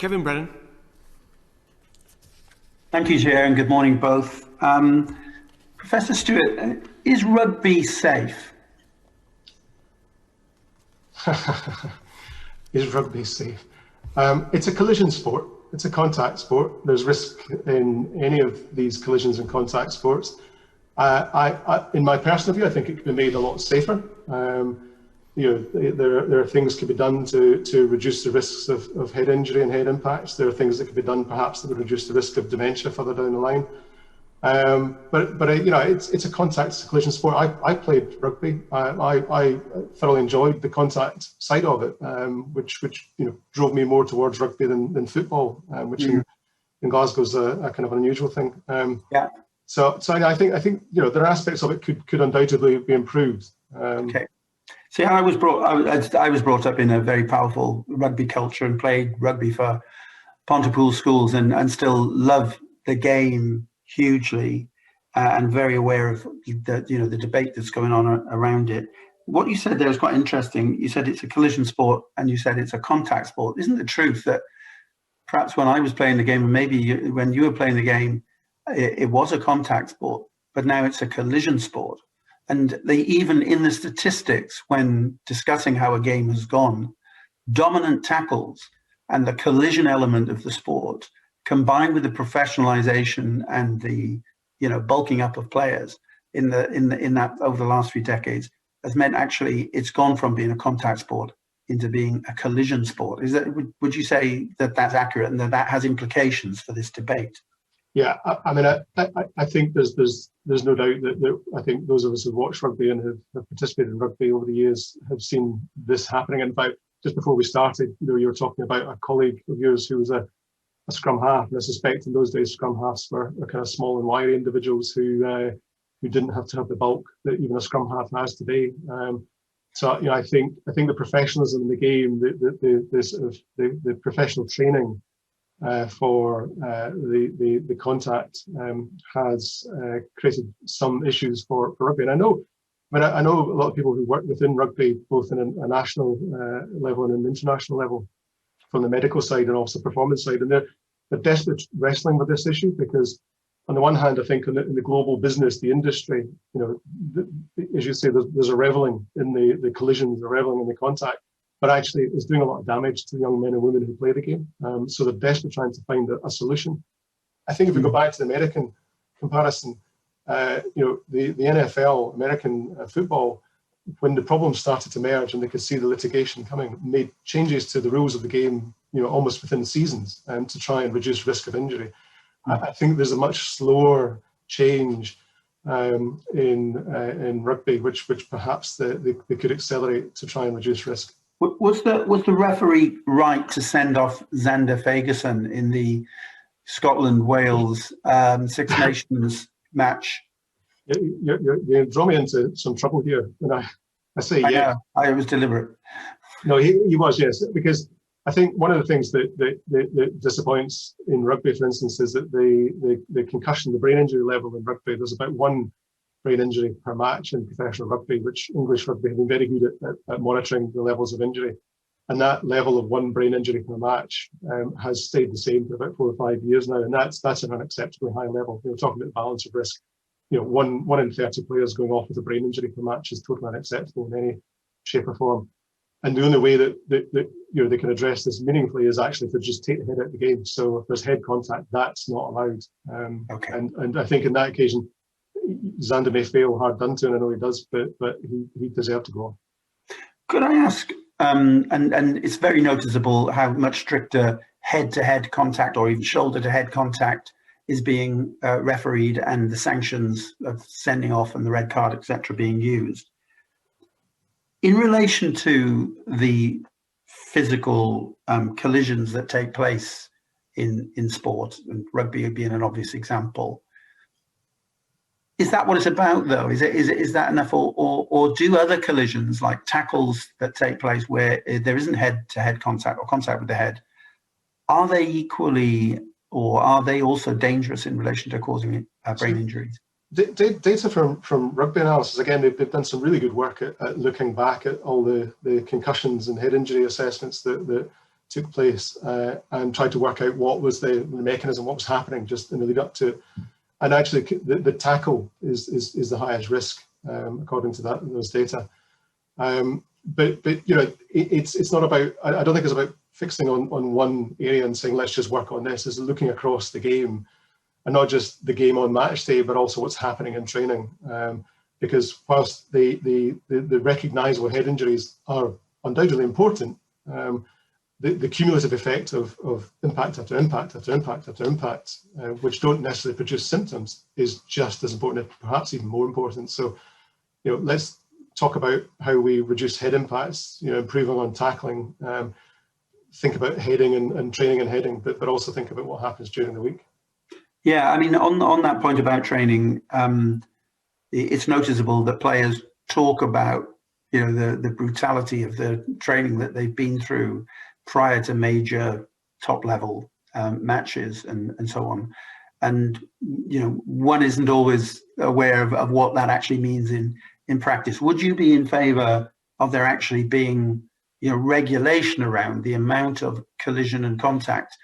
Kevin Brennan. Thank you, Chair, and good morning both. Professor Stewart, is rugby safe? Is rugby safe? It's a collision sport. It's a contact sport. There's risk in any of these collisions and contact sports. In my personal view, I think it could be made a lot safer. There are things that could be done to reduce the risks of head injury and head impacts. There are things that could be done perhaps that would reduce the risk of dementia further down the line. It's a contact collision sport. I played rugby. I thoroughly enjoyed the contact side of it, which drove me more towards rugby than football, which in Glasgow is a kind of unusual thing. So I think there are aspects of it could undoubtedly be improved. Okay. See, I was brought up in a very powerful rugby culture and played rugby for Pontypool schools and still love the game hugely and very aware of the debate that's going on around it. What you said there was quite interesting. You said it's a collision sport and you said it's a contact sport. Isn't the truth that perhaps when I was playing the game and maybe when you were playing the game, it was a contact sport, but now it's a collision sport? And even in the statistics, when discussing how a game has gone, dominant tackles and the collision element of the sport, combined with the professionalization and the bulking up of players in that over the last few decades, has meant actually it's gone from being a contact sport into being a collision sport. Would you say that that's accurate and that has implications for this debate? Yeah, I think there's no doubt that I think those of us who watch rugby and have participated in rugby over the years have seen this happening. In fact, just before we started, you were talking about a colleague of yours who was a scrum half, and I suspect in those days scrum halves were kind of small and wiry individuals who didn't have to have the bulk that even a scrum half has today. I think the professionalism in the game, the professional training for the contact has created some issues for rugby. And I know a lot of people who work within rugby, both in a national level and an international level, from the medical side and also performance side, and they're desperately wrestling with this issue because, on the one hand, I think in the global business, the industry, as you say, there's a reveling in the collisions, a reveling in the contact, but actually it's doing a lot of damage to the young men and women who play the game. So they're desperately trying to find a solution. I think if we go back to the American comparison, the NFL, American football, when the problems started to emerge and they could see the litigation coming, made changes to the rules of the game, almost within seasons, to try and reduce risk of injury. I think there's a much slower change in rugby, which perhaps they could accelerate to try and reduce risk. Was the referee right to send off Xander Fagerson in the Scotland-Wales Six Nations match? You draw me into some trouble here, and I say yeah. I was deliberate. No, he was, yes, because I think one of the things that disappoints in rugby, for instance, is that the concussion, the brain injury level in rugby, there's about one brain injury per match in professional rugby, which English rugby have been very good at monitoring the levels of injury. And that level of one brain injury per match has stayed the same for about 4 or 5 years now, and that's an unacceptably high level. We're talking about the balance of risk. One in 30 players going off with a brain injury per match is totally unacceptable in any shape or form. And the only way that they can address this meaningfully is actually to just take the head out of the game. So if there's head contact, that's not allowed. Okay. And I think in that occasion, Xander may fail hard done to, and I know he does, but he deserved to go on. Could I ask, and it's very noticeable how much stricter head-to-head contact or even shoulder-to-head contact is being refereed, and the sanctions of sending off and the red card, etc., being used. In relation to the physical collisions that take place in sport, and rugby being an obvious example, is that what it's about, though? Is that enough, or do other collisions, like tackles that take place where there isn't head-to-head contact or contact with the head, are they equally, or are they also dangerous in relation to causing brain injuries? Data from rugby analysis, again, they've done some really good work at looking back at all the concussions and head injury assessments that took place, and tried to work out what was the mechanism, what was happening just in the lead up to it. And actually, the tackle is the highest risk, according to those data. But you know, it's not about. I don't think it's about fixing on one area and saying let's just work on this. It's looking across the game, and not just the game on match day, but also what's happening in training. Because whilst the recognisable head injuries are undoubtedly important, the cumulative effect of impact after impact after impact after impact, which don't necessarily produce symptoms, is just as important, perhaps even more important. So, you know, let's talk about how we reduce head impacts, you know, improving on tackling, think about heading and training and heading, but also think about what happens during the week. Yeah, I mean, on that point about training, it's noticeable that players talk about, you know, the brutality of the training that they've been through prior to major top level matches and so on. And, you know, one isn't always aware of what that actually means in practice. Would you be in favor of there actually being, you know, regulation around the amount of collision and contact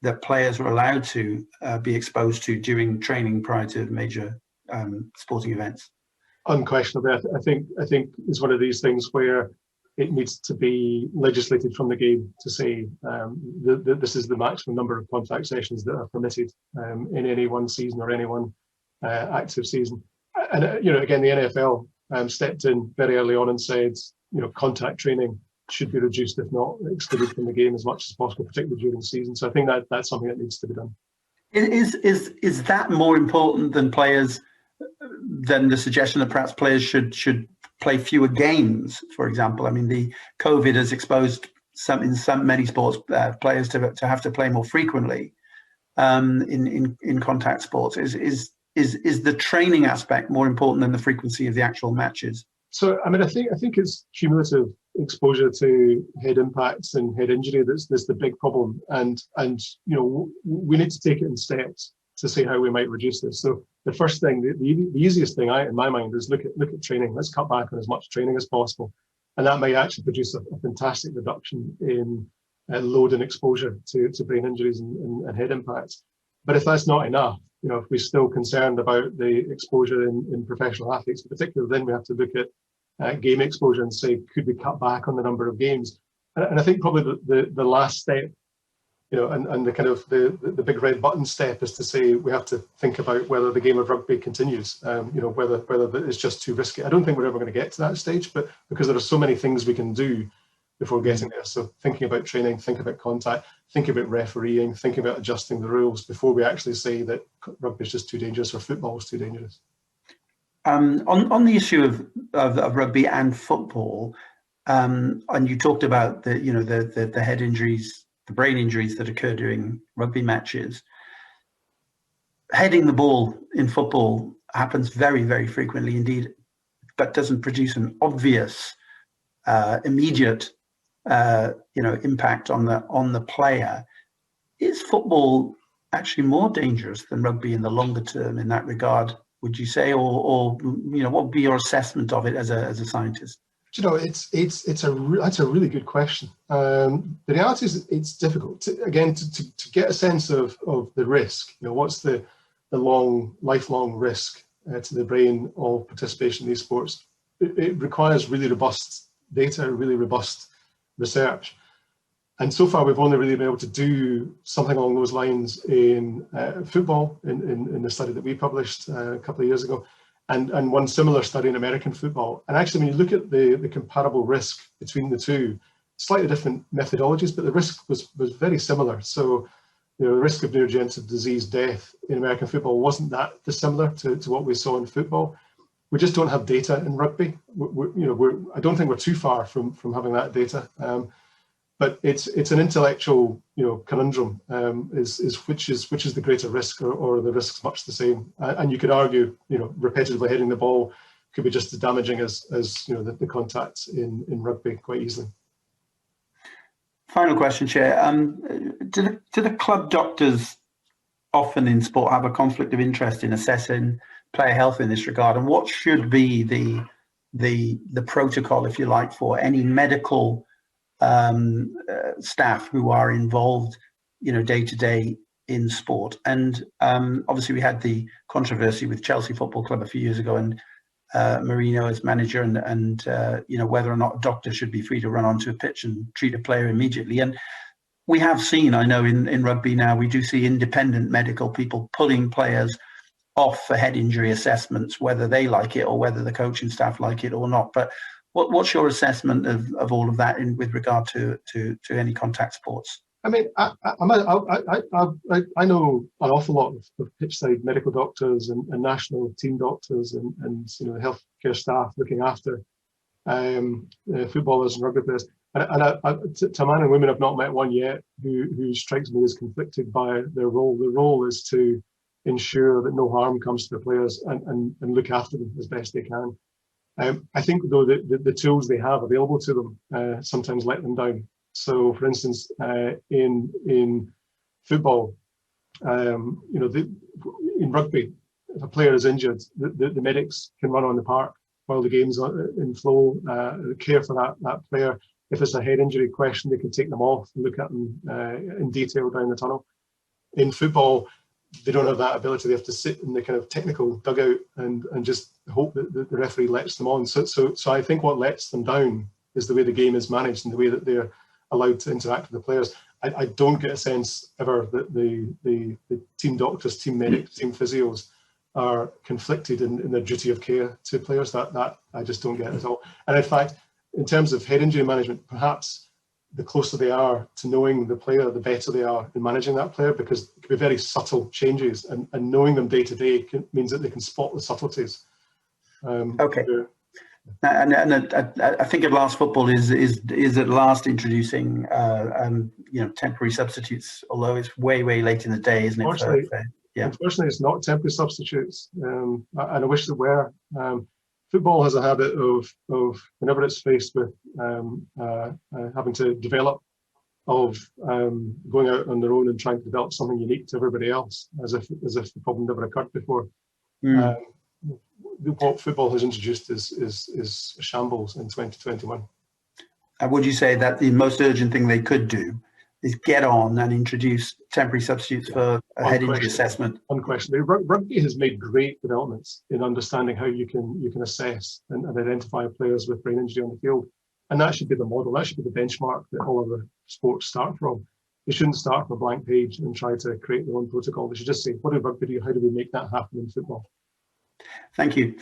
that players are allowed to be exposed to during training prior to major sporting events? Unquestionably, I think it's one of these things where it needs to be legislated from the game to say that this is the maximum number of contact sessions that are permitted in any one season or any one active season. And you know, again, the NFL stepped in very early on and said, you know, contact training should be reduced, if not excluded from the game as much as possible, particularly during the season. So I think that's something that needs to be done. Is that more important than the suggestion that perhaps players should play fewer games, for example? I mean, the COVID has exposed many sports players to have to play more frequently in contact sports. Is the training aspect more important than the frequency of the actual matches? So, I mean, I think it's cumulative exposure to head impacts and head injury that's the big problem, and you know, we need to take it in steps to see how we might reduce this. So the first thing, the easiest thing in my mind is look at training. Let's cut back on as much training as possible, and that might actually produce a fantastic reduction in load and exposure to brain injuries and head impacts. But if that's not enough, you know, if we're still concerned about the exposure in professional athletes in particular, then we have to look at game exposure and say, could we cut back on the number of games? And I think probably the last step, you know, and the kind of the big red button step is to say we have to think about whether the game of rugby continues, you know, whether it's just too risky. I don't think we're ever going to get to that stage, but because there are so many things we can do before getting there. So thinking about training, think about contact, think about refereeing, think about adjusting the rules before we actually say that rugby is just too dangerous or football is too dangerous. On the issue of rugby and football, and you talked about the head injuries, the brain injuries that occur during rugby matches. Heading the ball in football happens very, very frequently indeed, but doesn't produce an obvious, immediate, impact on the player. Is football actually more dangerous than rugby in the longer term in that regard, would you say, or what would be your assessment of it as a scientist? You know, that's a really good question. The reality is it's difficult to get a sense of the risk. You know, what's the lifelong risk to the brain of participation in these sports? It requires really robust data, really robust research. And so far, we've only really been able to do something along those lines in football, in the study that we published a couple of years ago, and one similar study in American football. And actually, when you look at the comparable risk between the two, slightly different methodologies, but the risk was very similar. So, you know, the risk of neurodegenerative disease death in American football wasn't that dissimilar to what we saw in football. We just don't have data in rugby. I don't think we're too far from having that data. But it's an intellectual, conundrum. Which is the greater risk, or the risks much the same? And you could argue, repetitively hitting the ball could be just as damaging as the contacts in rugby quite easily. Final question, Chair. Do the club doctors often in sport have a conflict of interest in assessing player health in this regard? And what should be the protocol, if you like, for any medical staff who are involved, day to day in sport. And obviously we had the controversy with Chelsea Football Club a few years ago, and Mourinho as manager, and whether or not a doctor should be free to run onto a pitch and treat a player immediately. And we have seen, I know in rugby now, we do see independent medical people pulling players off for head injury assessments, whether they like it or whether the coaching staff like it or not. But what's your assessment of all of that with regard to any contact sports? I mean, I know an awful lot of pitchside medical doctors and national team doctors and healthcare staff looking after footballers and rugby players. And to man and women, I've not met one yet who strikes me as conflicted by their role. The role is to ensure that no harm comes to the players and look after them as best they can. I think, though, the tools they have available to them sometimes let them down. So, for instance, in football, in rugby, if a player is injured, the medics can run on the park while the game's in flow, care for that player. If it's a head injury question, they can take them off and look at them in detail down the tunnel. In football, they don't have that ability. They have to sit in the kind of technical dugout and just hope that the referee lets them on. So I think what lets them down is the way the game is managed and the way that they're allowed to interact with the players. I don't get a sense ever that the team doctors, team medics, team physios are conflicted in their duty of care to players. That I just don't get at all. And in fact, in terms of head injury management, perhaps the closer they are to knowing the player, the better they are in managing that player, because it can be very subtle changes, and knowing them day to day means that they can spot the subtleties. Okay. And I think at last football is at last introducing temporary substitutes, although it's way late in the day, isn't it? Unfortunately, it's not temporary substitutes, and I wish there were. Football has a habit of whenever it's faced with having to develop, of going out on their own and trying to develop something unique to everybody else, as if the problem never occurred before. What football has introduced is shambles in 2021. And would you say that the most urgent thing they could do is get on and introduce temporary substitutes for a head injury assessment? Unquestionably. Rugby has made great developments in understanding how you can assess and identify players with brain injury on the field. And that should be the model, that should be the benchmark that all of the sports start from. They shouldn't start from a blank page and try to create their own protocol. They should just say, what do rugby do? How do we make that happen in football? Thank you.